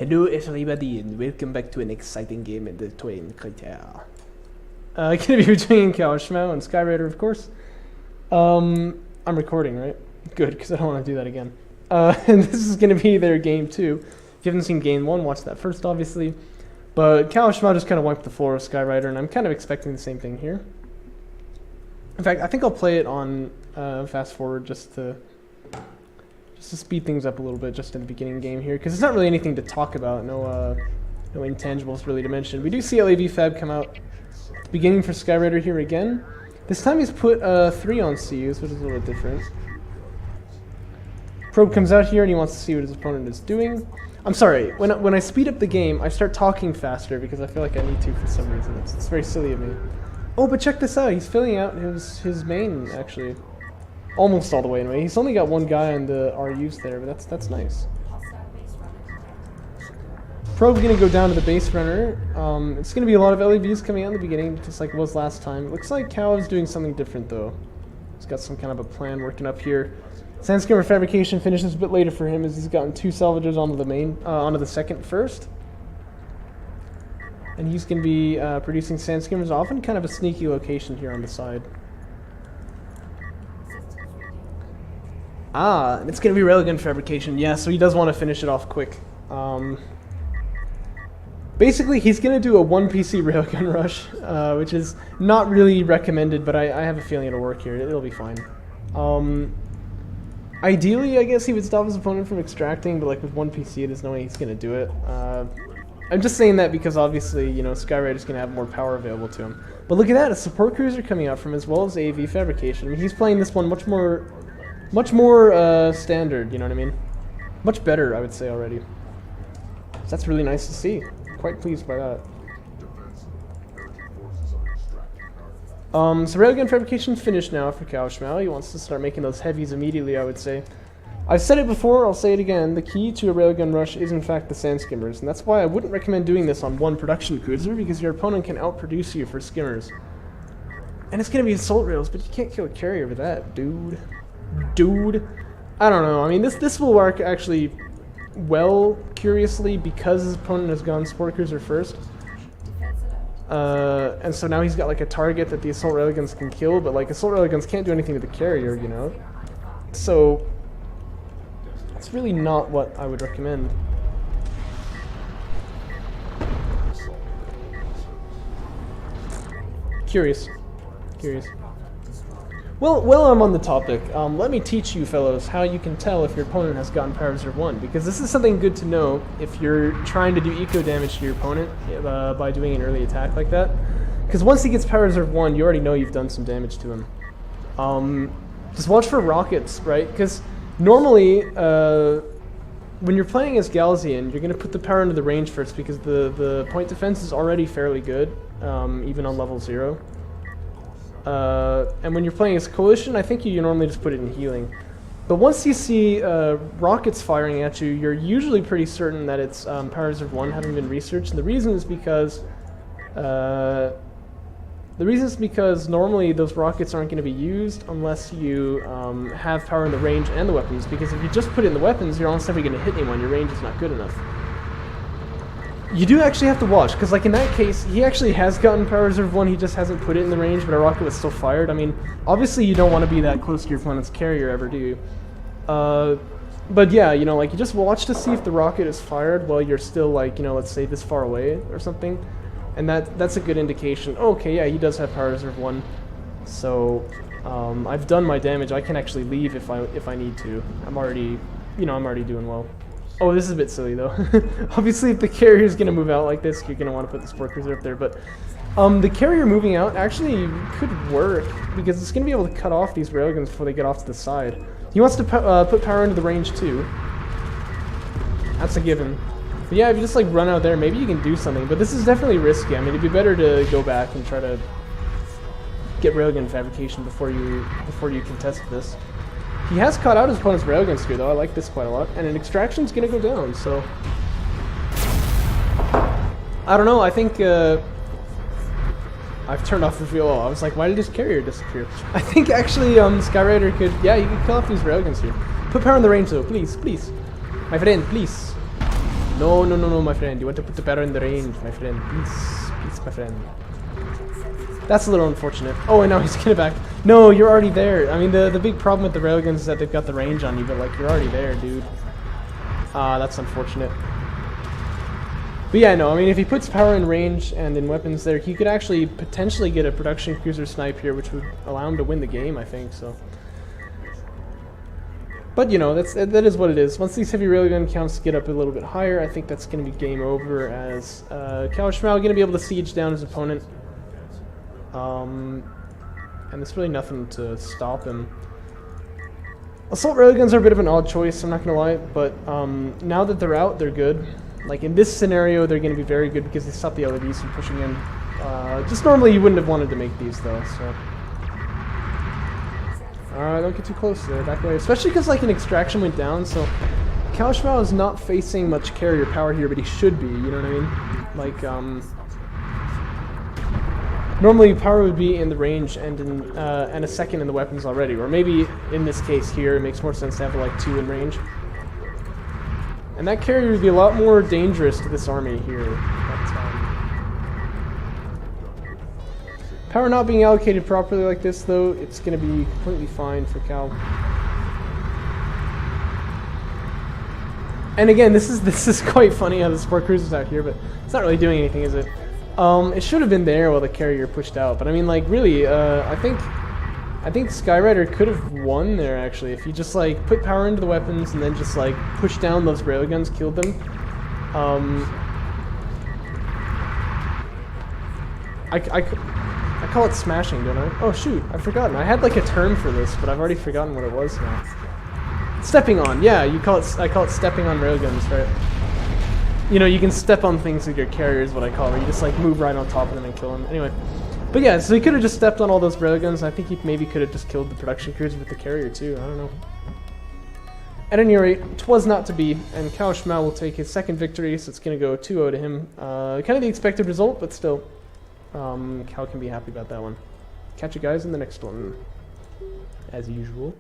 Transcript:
Hello everybody and welcome back to an exciting game in the Twin Crater. Gonna be between cowofschmau and Skyrider, of course. I'm recording, right? Good, because I don't want to do that again. And this is gonna be their game 2. If you haven't seen game 1, watch that first, obviously. But cowofschmau just kind of wiped the floor with Skyrider, and I'm kind of expecting the same thing here. In fact, I think I'll play it on fast forward just to speed things up a little bit just in the beginning game here, because there's not really anything to talk about, no intangibles really to mention. We do see LAV Fab come out at the beginning for Skyrider here again. This time he's put 3 on CUs, which is a little bit different. Probe comes out here and he wants to see what his opponent is doing. I'm sorry, when I speed up the game, I start talking faster because I feel like I need to for some reason. It's very silly of me. Oh, but check this out, he's filling out his main, actually. Almost all the way anyway. He's only got one guy on the RUs there, but that's nice. Probe's gonna go down to the base runner. It's gonna be a lot of LEVs coming out in the beginning, just like it was last time. It looks like Cow is doing something different though. He's got some kind of a plan working up here. Sandskimmer fabrication finishes a bit later for him as he's gotten 2 salvagers onto the main, onto the second first. And he's gonna be producing sandskimmers off in kind of a sneaky location here on the side. Ah, and it's going to be railgun fabrication. Yeah, so he does want to finish it off quick. Basically, he's going to do a 1 PC railgun rush, which is not really recommended, but I have a feeling it'll work here. It'll be fine. Ideally, I guess he would stop his opponent from extracting, but like with 1 PC, there's no way he's going to do it. I'm just saying that because obviously, you know, Skyrider's going to have more power available to him. But look at that, a support cruiser coming out from as well as AV fabrication. I mean, he's playing this one much more standard, you know what I mean? Much better, I would say, already. So that's really nice to see. Quite pleased by that. So railgun fabrication finished now for cowofschmau. He wants to start making those heavies immediately, I would say. I've said it before, I'll say it again. The key to a railgun rush is in fact the sand skimmers, and that's why I wouldn't recommend doing this on 1 production cruiser, because your opponent can outproduce you for skimmers. And it's gonna be assault rails, but you can't kill a carrier with that, dude. I don't know. I mean, this will work actually well, curiously, because his opponent has gone support cruiser first. And so now he's got like a target that the assault railguns can kill, but like assault railguns can't do anything to the carrier, you know? So it's really not what I would recommend. Curious. Well, while I'm on the topic, let me teach you fellows how you can tell if your opponent has gotten Power Reserve 1, because this is something good to know if you're trying to do eco damage to your opponent by doing an early attack like that. Because once he gets Power Reserve 1, you already know you've done some damage to him. Just watch for rockets, right? Because normally, when you're playing as Galzian, you're going to put the power into the range first, because the point defense is already fairly good, even on level 0. And when you're playing as Coalition, I think you normally just put it in healing. But once you see rockets firing at you, you're usually pretty certain that it's Power Reserve 1 having been researched. And the reason is because normally those rockets aren't going to be used unless you have power in the range and the weapons. Because if you just put it in the weapons, you're almost never going to hit anyone. Your range is not good enough. You do actually have to watch, because like in that case, he actually has gotten Power Reserve 1, he just hasn't put it in the range, but a rocket was still fired. I mean, obviously you don't want to be that close to your opponent's carrier ever, do you? But yeah, you know, like you just watch to see if the rocket is fired while you're still like, you know, let's say this far away or something. And that's a good indication. Oh, okay, yeah, he does have Power Reserve 1. So, I've done my damage. I can actually leave if I need to. I'm already doing well. Oh, this is a bit silly though. Obviously, if the carrier is going to move out like this, you're going to want to put the support cruiser up there. But the carrier moving out actually could work, because it's going to be able to cut off these railguns before they get off to the side. He wants to put power into the range too. That's a given. But yeah, if you just like run out there, maybe you can do something. But this is definitely risky. I mean, it'd be better to go back and try to get railgun fabrication before you contest this. He has caught out his opponent's railguns here, though. I like this quite a lot. And an extraction's going to go down, so... I don't know, I think... I've turned off the fuel. I was like, why did his carrier disappear? I think actually Skyrider could... Yeah, you could kill off these railguns here. Put power in the range, though. Please, please. My friend, please. No, no, no, no, my friend. You want to put the barrel in the range, my friend. Peace. Peace, my friend. That's a little unfortunate. Oh, and now he's getting back. No, you're already there. I mean, the big problem with the railguns is that they've got the range on you, but, like, you're already there, dude. That's unfortunate. But yeah, no, I mean, if he puts power in range and in weapons there, he could actually potentially get a production cruiser snipe here, which would allow him to win the game, I think, so. But, you know, that is what it is. Once these heavy railgun counts get up a little bit higher, I think that's going to be game over, as cowofschmau going to be able to siege down his opponent. And there's really nothing to stop him. Assault railguns are a bit of an odd choice, I'm not going to lie, but now that they're out, they're good. Like in this scenario, they're going to be very good because they stop the LEDs from pushing in. Just normally you wouldn't have wanted to make these though, so. Don't get too close there, back away. Especially because like an extraction went down, so cowofschmau is not facing much carrier power here, but he should be, you know what I mean? Like, normally power would be in the range and in and a second in the weapons already, or maybe in this case here, it makes more sense to have like 2 in range. And that carrier would be a lot more dangerous to this army here. But, power not being allocated properly like this, though, it's going to be completely fine for Cow. And again, this is quite funny how the support cruiser's out here, but it's not really doing anything, is it? It should have been there while the carrier pushed out, but I mean, like, really, I think Skyrider could have won there, actually, if he just, like, put power into the weapons and then just, like, pushed down those railguns, killed them. I call it smashing, don't I? Oh, shoot, I've forgotten. I had, like, a term for this, but I've already forgotten what it was now. Stepping on, yeah, I call it stepping on railguns, right? You know, you can step on things with your carrier is what I call it, where you just, like, move right on top of them and kill them. Anyway. But yeah, so he could have just stepped on all those railguns. I think he maybe could have just killed the production cruiser with the carrier too. I don't know. At any rate, 'twas not to be, and cowofschmau will take his second victory, so it's going to go 2-0 to him. Kind of the expected result, but still, Cow can be happy about that one. Catch you guys in the next one, as usual.